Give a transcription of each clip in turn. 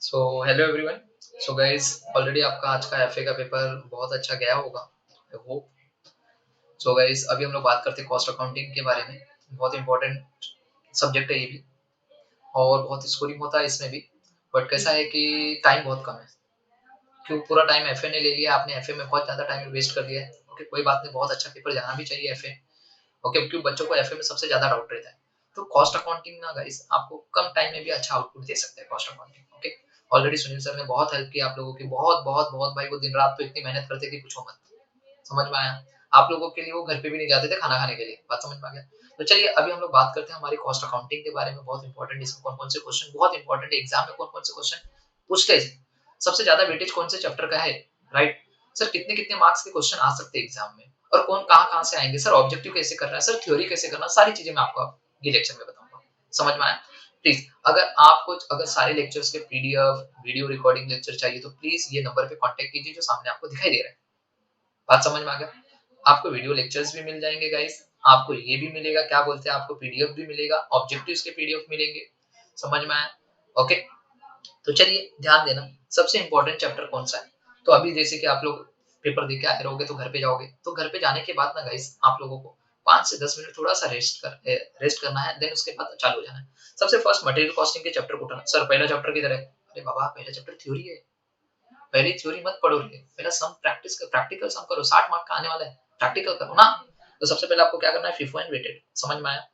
So hello everyone. So guys, already आपका आज का एफए का पेपर बहुत अच्छा गया होगा, आई होप। सो गाइस, अभी हम लोग बात करते हैं कॉस्ट अकाउंटिंग के बारे में। बहुत इंपॉर्टेंट सब्जेक्ट है ये भी, और बहुत स्कोरिंग होता है इसमें भी। बट कैसा है कि टाइम बहुत कम है। क्यों पूरा टाइम एफए ने ले लिया, आपने एफए में बहुत ज़्यादा टाइम वेस्ट कर दिया है। ओके, कोई बात नहीं, बहुत अच्छा पेपर जाना भी चाहिए एफए। ओके, क्योंकि बच्चों को एफए में सबसे ज़्यादा डाउट रहता है। तो कॉस्ट अकाउंटिंग ना गाइस, आपको कम टाइम में भी अच्छा आउटपुट दे सकता है cost accounting. Okay, already Sunil sir ने बहुत हेल्प की आप लोगों की, बहुत बहुत बहुत भाई। वो दिन रात तो इतनी मेहनत करते कि पूछो मत। समझ में आया? आप लोगों के लिए वो घर पे भी नहीं जाते थे खाना खाने के लिए। बात समझ में आ गया? तो चलिए अभी हम लोग बात करते हैं हमारी कॉस्ट अकाउंटिंग के बारे में। बहुत इंपॉर्टेंट, इसमें कौन कौन से क्वेश्चन बहुत इंपॉर्टेंट है, एग्जाम में कौन कौन से क्वेश्चन पूछते हैं, सबसे ज्यादा वेटेज कौन से चैप्टर का है, राइट। सर कितने कितने मार्क्स के क्वेश्चन आ सकते हैं एग्जाम में, और कौन कहाँ कहाँ से आएंगे, सर ऑब्जेक्टिव कैसे करना है, सर थ्योरी कैसे करना, सारी चीजें मैं आपको ये लेक्चर में बताऊंगा। समझ में आया? प्लीज, अगर आपको अगर सारे लेक्चर्स के पीडीएफ वीडियो रिकॉर्डिंग लेक्चर चाहिए तो प्लीज ये नंबर पे कांटेक्ट कीजिए जो सामने आपको दिखाई दे रहा है। बात समझ में आ गया? आपको वीडियो लेक्चर्स भी मिल जाएंगे गाइस, आपको ये भी मिलेगा, क्या बोलते हैं, आपको पीडीएफ भी मिलेगा, ऑब्जेक्टिव्स के पीडीएफ मिलेंगे। समझ में आया? ओके, तो चलिए ध्यान देना, सबसे इंपॉर्टेंट चैप्टर कौन सा है। तो अभी जैसे कि आप लोग पेपर दे के आए रहोगे तो घर पे जाओगे, तो घर पे जाने के बाद ना गाइस आप लोगों को 5 से 10 मिनट थोड़ा सा रेस्ट करना है, देन उसके बाद चालू हो जाना है। सबसे फर्स्ट मटेरियल कॉस्टिंग के चैप्टर को उठाना। सर पहला चैप्टर किधर है? अरे बाबा, पहला चैप्टर थ्योरी है। पहले थ्योरी मत पढ़ो रे, पहला सम प्रैक्टिस कर, प्रैक्टिकल सम करो, 60 मार्क का आने वाला है, प्रैक्टिकल करो ना। तो सबसे पहले आपको क्या करना है, FIFO एंड वेटेड। समझ में आया?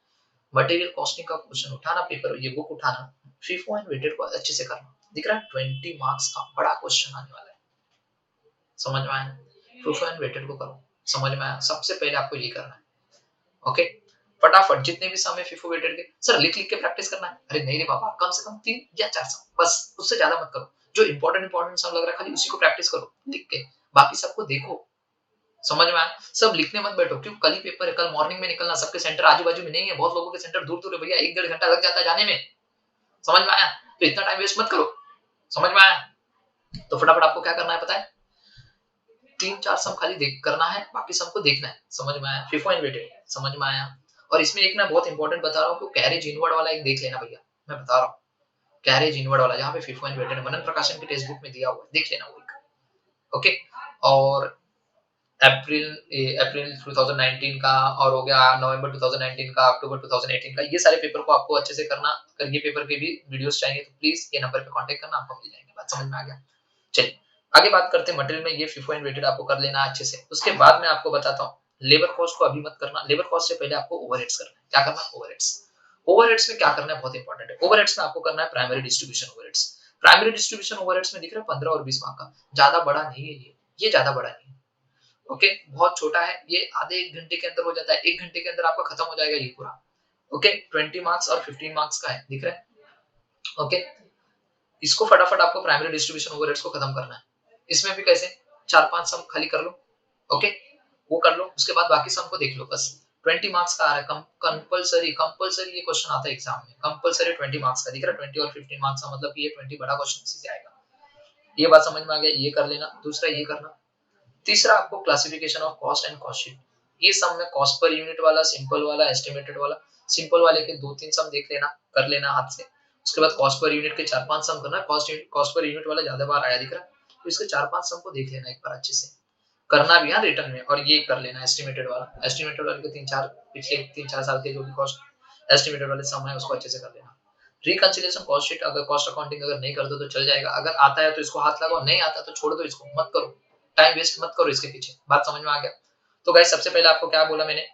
मटेरियल कॉस्टिंग का क्वेश्चन उठाना, पेपर ये बुक उठाना, FIFO एंड वेटेड को अच्छे से करना। दिख रहा है 20 मार्क्स का बड़ा क्वेश्चन आने वाला है। समझ में आया? FIFO एंड वेटेड को करो। समझ में आया? सबसे पहले आपको ये करना है। ओके, फटाफट जितने भी सम है FIFO वेटेड के, सर लिख लिख के प्रैक्टिस करना है। अरे नहीं रे बाबा, कम से कम 3 या 4 सम बस, उससे ज्यादा मत करो। जो इंपॉर्टेंट सम लग रहा है खाली उसी को प्रैक्टिस करो लिख के, बाकी सबको देखो। समझ में आया? सब लिखने मत बैठो, क्यों कल ही पेपर है, कल मॉर्निंग में निकलना, सबके सेंटर आजू बाजू में नहीं है, बहुत लोगों के सेंटर दूर दूर है भैया, 1 डेढ़ घंटा लग जाता है जाने में। समझ में आया? तो इतना टाइम वेस्ट मत करो। समझ में आया? तो फटाफट आपको क्या करना है पता है, 3 4 सम खाली देख करना है, बाकी सबको देखना है। समझ में आया? FIFO एंड वेटेड समझ में आया? और इसमें एक ना बहुत इंपॉर्टेंट बता रहा हूँ कि कैरेज इनवर्ड वाला एक देख लेना भैया, मैं बता रहा हूँ। कैरेज इनवर्ड वाला जहाँ पे FIFO एंड वेटेड मनन प्रकाशन की टेक्स्ट बुक में दिया हुआ है, देख लेना वो एक। ओके, और अप्रैल अप्रैल 2019 का, और हो गया नवंबर 2019 का, अक्टूबर 2018 का, ये सारे पेपर को आपको अच्छे से करना। अगर ये पेपर के भी वीडियोस चाहिए तो प्लीज ये नंबर पे कांटेक्ट करना, आपको मिल जाएंगे। बात समझ में आ गया? चलिए आगे बात करते हैं मटेरियल में। ये FIFO एंड वेटेड आपको कर लेना अच्छे से। उसके बाद मैं आपको बताता हूँ, लेबर कॉस्ट को अभी मत करना। लेबर कॉस्ट से पहले आपको ओवरहेड्स करना है। क्या करना? ओवरहेड्स। ओवरहेड्स में क्या करना है, बहुत इंपॉर्टेंट है। ओवरहेड्स में आपको करना है primary distribution overheads. Primary distribution overheads में दिख रहा है 15 और 20 मार्क का, ज्यादा बड़ा नहीं है ये ज्यादा बड़ा नहीं है। ओके, बहुत छोटा है ये, आधे 1 घंटे के अंदर हो जाता है, 1 घंटे के अंदर आपका खत्म हो जाएगा ये पूरा। ओके, 20 मार्क्स और 15 मार्क्स का है, दिख रहा है? ओके, इसको फटाफट आपको प्राइमरी डिस्ट्रीब्यूशन ओवरहेड्स को खत्म करना है। इसमें भी कैसे, 4 5 सम खाली कर लो। ओके, वो कर लो, उसके बाद बाकी सम को देख लो बस। 20 मार्क्स का आ रहा है, कंपलसरी कंपलसरी ये क्वेश्चन आता है एग्जाम में, कंपलसरी 20 मार्क्स का, दिख रहा है 20 और 15 मार्क्स का, मतलब कि ये 20 बड़ा क्वेश्चन इसी से आएगा। ये बात समझ में आ गया? ये कर लेना। दूसरा ये करना, तीसरा आपको classification of cost and cost sheet. ये सम में कॉस्ट पर यूनिट वाला, सिंपल वाला, एस्टिमेटेड वाला। सिंपल वाले के 2 3 सम देख लेना, कर लेना हाथ से। उसके बाद कॉस्ट पर यूनिट के 4 5 सम करना। कॉस्ट पर यूनिट वाला ज्यादा बार आया दिख रहा है, तो इसके 4 5 सम को देख लेना एक बार अच्छे से, करना भी है रिटर्न में। और ये कर लेना एस्टिमेटेड वाला, एस्टिमेटेड वाले के 3 4 पिछले 3 4 साल के जो भी कॉस्ट एस्टिमेटेड वाले सम है उसको अच्छे से कर लेना। रिकंसिलिएशन कॉस्ट शीट, अगर कॉस्ट अकाउंटिंग अगर नहीं कर दो तो चल जाएगा, अगर आता है तो इसको हाथ लगाओ, नहीं आता तो छोड़ दो, इसको मत करो, टाइम वेस्ट मत करो इसके पीछे। बात समझ में आ गया? तो गाइस सबसे पहले आपको क्या बोला मैंने,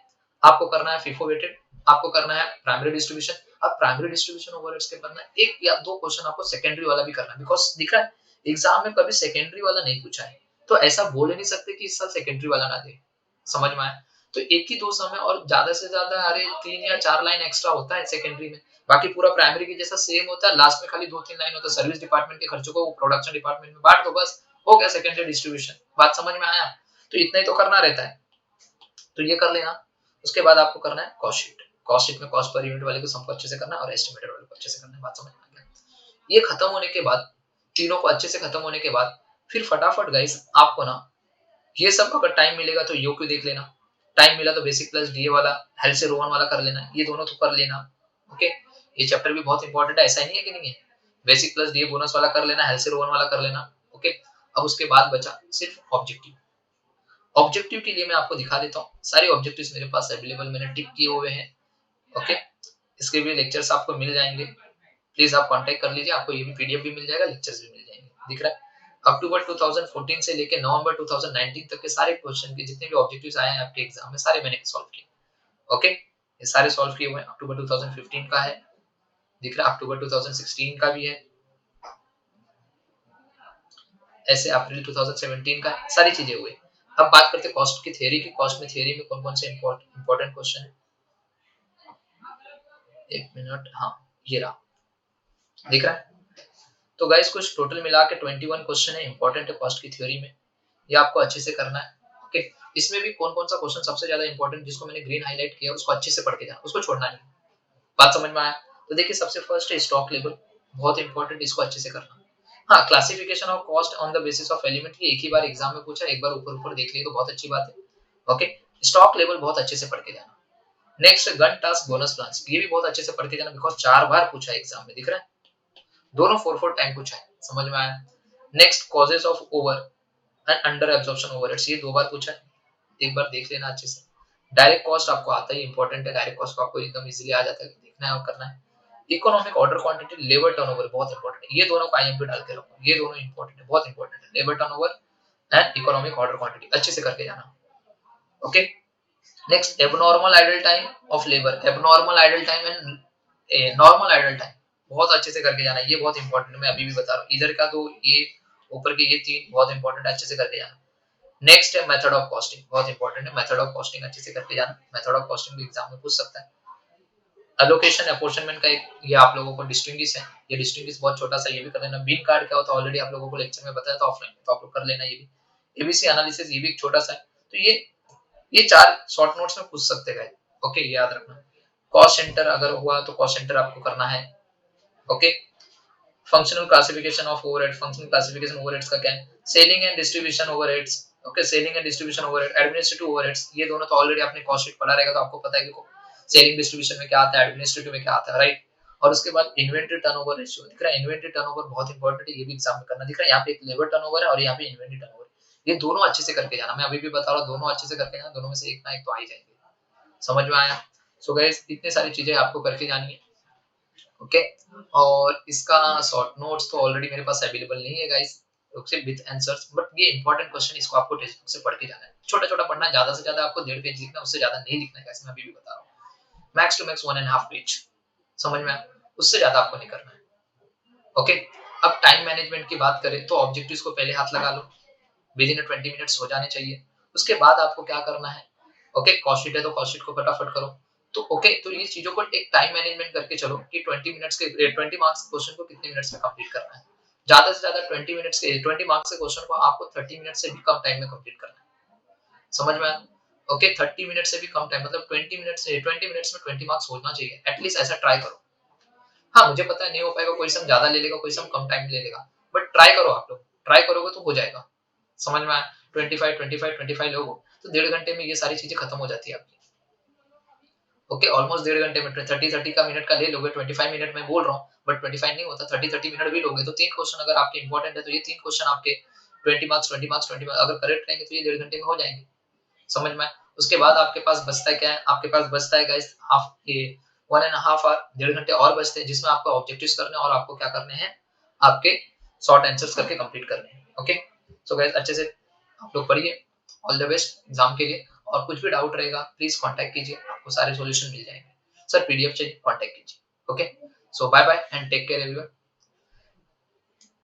आपको करना है FIFO वेटेड, आपको करना है प्राइमरी डिस्ट्रीब्यूशन। अब प्राइमरी डिस्ट्रीब्यूशन ओवरहेड्स के बाद में 1 या 2 क्वेश्चन आपको सेकेंडरी वाला भी करना है, बिकॉज दिख रहा है एग्जाम में कभी सेकेंडरी वाला नहीं पूछा है, तो ऐसा बोल नहीं सकते कि इस साल सेकेंडरी वाला ना दे। समझ में आया? तो 1 ही 2 समय, और ज्यादा से ज्यादा अरे 3 या 4 लाइन एक्स्ट्रा होता है सेकेंडरी में, बाकी पूरा प्राइमरी के जैसा सेम होता है, लास्ट में खाली 2 3 लाइन होता है। सर्विस डिपार्टमेंट के खर्चों को प्रोडक्शन डिपार्टमेंट में बांट दो, बस हो गया सेकेंडरी डिस्ट्रीब्यूशन। बात समझ में आया? तो इतना ही तो करना रहता है, तो ये कर लेना। उसके बाद आपको करना है कॉस्ट शीट। कॉस्ट शीट में कॉस्ट पर यूनिट वाले को सबको अच्छे से करना है और एस्टिमेटेड वाले को अच्छे से करना है। बात समझ में आ गया? ये खत्म होने के बाद, तीनों को अच्छे से खत्म होने के बाद, फिर फटाफट गाइस आपको ना ये सब अगर टाइम मिलेगा तो यो क्यों देख लेना, टाइम मिला तो बेसिक प्लस डीए वाला, हेल्थ से रोवन वाला कर लेना, ये दोनों तो कर लेना। ओके, ये चैप्टर भी बहुत इंपॉर्टेंट है, ऐसा नहीं है कि नहीं है, बेसिक प्लस डीए बोनस वाला कर लेना, हेल्थ रोवन वाला कर लेना। ओके, अब उसके बाद बचा सिर्फ ऑब्जेक्टिव। ऑब्जेक्टिव के लिए मैं आपको दिखा देता हूँ, सारे ऑब्जेक्टिव्स मेरे पास अवेलेबल, मैंने टिक किए हुए हैं। ओके, इसके भी लेक्चर्स आपको मिल जाएंगे, प्लीज आप कांटेक्ट कर लीजिए, आपको ये भी पीडीएफ भी मिल जाएगा, लेक्चर्स भी मिल जाएंगे। दिख रहा है अक्टूबर 2014 से लेकर नवंबर 2019 तक के सारे क्वेश्चन के जितने भी ऑब्जेक्टिव्स आए हैं आपके एग्जाम में, सारे मैंने सॉल्व किए। ओके, ये सारे सॉल्व किए हुए हैं। अक्टूबर 2015 का है, दिख रहा है, अक्टूबर 2016 का भी है, ऐसे अप्रैल 2017 का, सारी चीजें हुई। अब बात करते हैं कॉस्ट की थ्योरी की। कॉस्ट में थ्योरी में कौन कौन से इंपॉर्टेंट क्वेश्चन है, एक मिनट, हाँ ये रहा, दिख रहा है। तो गाइस कुछ टोटल मिला के 21 क्वेश्चन है, इंपॉर्टेंट है कॉस्ट की थ्योरी में, ये आपको अच्छे से करना है। ओके, इसमें भी कौन कौन सा क्वेश्चन सबसे ज्यादा इंपॉर्टेंट, जिसको मैंने ग्रीन हाईलाइट किया, उसको अच्छे से पढ़ के जाना, उसको छोड़ना नहीं। बात समझ में आया? तो देखिए सबसे फर्स्ट है स्टॉक लेवल, बहुत इंपॉर्टेंट, इसको अच्छे से करना। हाँ, classification of cost on the basis of element, ये एक ही बार एग्जाम में पूछा, एक बार ऊपर ऊपर देख लिए तो बहुत अच्छी बात है। ओके, स्टॉक लेवल बहुत अच्छे से पढ़ के जाना। Next gun task bonus plan, ये भी बहुत अच्छे से पढ़ के जाना, बिकॉज 4 बार पूछा है एग्जाम में, दिख रहा है, दोनों 4 टाइम पूछा है, समझ में आया? Next causes of over and under absorption overheads, ये 2 बार पूछा है, एक बार देख लेना अच्छे से। डायरेक्ट कॉस्ट आपको आता ही इंपॉर्टेंट है, डायरेक्ट कॉस्ट को आपको एकदम इजीली आ जाता है, देखना है और करना है। Economic order quantity, labour turnover बहुत इंपॉर्टेंट है, ये दोनों को आईएमपी डाल के रखो, ये दोनों इंपॉर्टेंट है, बहुत इंपॉर्टेंट है, labour turnover and economic order quantity, अच्छे से करके जाना। Okay, next abnormal idle time of labour, abnormal idle time and normal idle time, बहुत अच्छे से करके जाना, ये बहुत इंपॉर्टेंट है, मैं अभी भी बता रहा हूँ, इधर का तो ये ऊपर के ये 3 बहुत इंपॉर्टेंट है, अच्छे से करके जाना। नेक्स्ट है मेथड ऑफ कॉस्टिंग, बहुत इंपॉर्टेंट है, मेथड ऑफ कॉस्टिंग अच्छे से करके जाना, मेथड ऑफ कॉस्टिंग भी एग्जाम में पूछ सकता है। एलोकेशन अपॉर्चनमेंट का एक, ये आप लोगों को डिस्टिंग्विश है, ये डिस्टिंग्विश बहुत छोटा सा, ये भी कर लेना। बीन कार्ड क्या होता है ऑलरेडी आप लोगों को लेक्चर में बताया था ऑफलाइन, तो आप लोग कर लेना। ये भी एबीसी एनालिसिस, ये भी एक छोटा सा है, तो ये 4 शॉर्ट नोट्स में पूछ सकते हैं। ओके, ये याद रखना। कॉस्ट सेंटर अगर हुआ तो कॉस्ट सेंटर आपको करना है। Okay, functional classification of overhead, functional classification overheads का क्या है, selling and distribution overheads. Okay, selling and distribution overhead, administrative overheads, ये दोनों तो ऑलरेडी आपने कॉस्ट शीट पढ़ा रहेगा, तो आपको पता है कि सेलिंग डिस्ट्रीब्यूशन में क्या आता है, एडमिनिस्ट्रेटिव में क्या आता है, राइट। और उसके बाद इन्वेंटरी टर्नओवर रेशियो, दिख रहा है, इन्वेंटरी टर्नओवर बहुत इंपॉर्टेंट है, ये भी एग्जाम में करना। दिख रहा है यहाँ पे एक लेबर टर्नओवर है और यहाँ पे इन्वेंटरी टर्नओवर, ये दोनों अच्छे से करके जाना, मैं अभी भी बता रहा हूँ, दोनों अच्छे से करके जाना, दोनों में से एक ना एक तो आ ही जाएंगे। समझ में आया? सो गाइस इतनी सारी चीजें आपको करके जानी है। ओके, और इसका शॉर्ट नोट्स तो ऑलरेडी मेरे पास अवेलेबल नहीं है गाइस, सिर्फ विद आंसर्स, बट ये इंपॉर्टेंट क्वेश्चन, इसको आपको टेक्स्ट बुक से पढ़ के जाना है, छोटा छोटा पढ़ना है, ज्यादा से ज्यादा आपको 1.5 पेज लिखना है, उससे ज्यादा नहीं लिखना है गाइस, मैं अभी भी बता रहा हूँ, मैक्स टू मैक्स 1.5 पेज, समझ में आया? उससे ज्यादा आपको नहीं करना है। ओके, अब टाइम मैनेजमेंट की बात करें तो ऑब्जेक्टिव्स को पहले हाथ लगा लो, विद इन 20 मिनट्स हो जाने चाहिए। उसके बाद आपको क्या करना है, ओके, कॉस्ट शीट है तो कॉस्ट शीट को फटाफट करो। तो ओके, तो ये चीजों को एक टाइम मैनेजमेंट करके चलो कि 20 मिनट्स के 20 मार्क्स के क्वेश्चन को कितने मिनट्स में कंप्लीट करना है। ज्यादा से ज्यादा 20 मिनट्स के 20 मार्क्स के क्वेश्चन को आपको 30 मिनट से भी कम टाइम में कंप्लीट करना है। समझ में आया? ओके, 30 मिनट से भी कम टाइम, मतलब 20 मिनट्स से 20 मिनट्स में 20 मार्क्स होना चाहिए एटलीस्ट, ऐसा ट्राई करो। हाँ, मुझे पता है नहीं हो पाएगा, कोई सम ज्यादा ले लेगा, कोई सम कम टाइम ले लेगा, बट ट्राई करो, आप लोग ट्राई करोगे तो हो जाएगा। समझ में आया? 25 लोग हो तो 1.5 घंटे में ये सारी चीजें खत्म हो जाती है आपकी। ओके, ऑलमोस्ट 1.5 घंटे में 30 का मिनट का ले लोगे, 25 मिनट में बोल रहा हूँ, बट 25 नहीं होता, 30 मिनट भी लोगे तो 3 क्वेश्चन अगर आपके इंपॉर्टेंट है तो ये 3 क्वेश्चन आपके 20 मार्क्स अगर करेक्ट रहेंगे तो ये 1.5 घंटे में हो जाएंगे। समझ में? उसके बाद आपके पास बचता है क्या है, आपके पास बचता है गाइस हाफ, ये 1.5 आवर, 1.5 घंटे और बचते हैं, जिसमें आपको ऑब्जेक्टिव्स करने और आपको क्या करने हैं, आपके शॉर्ट आंसर्स करके कंप्लीट करने हैं। ओके, सो गाइस अच्छे से आप लोग पढ़िए, ऑल द बेस्ट एग्जाम के लिए, और कुछ भी डाउट रहेगा प्लीज कांटेक्ट कीजिए, आपको सारे सॉल्यूशन मिल जाएंगे। सर पीडीएफ चाहिए कांटेक्ट कीजिए। Okay, so bye bye and take care everyone.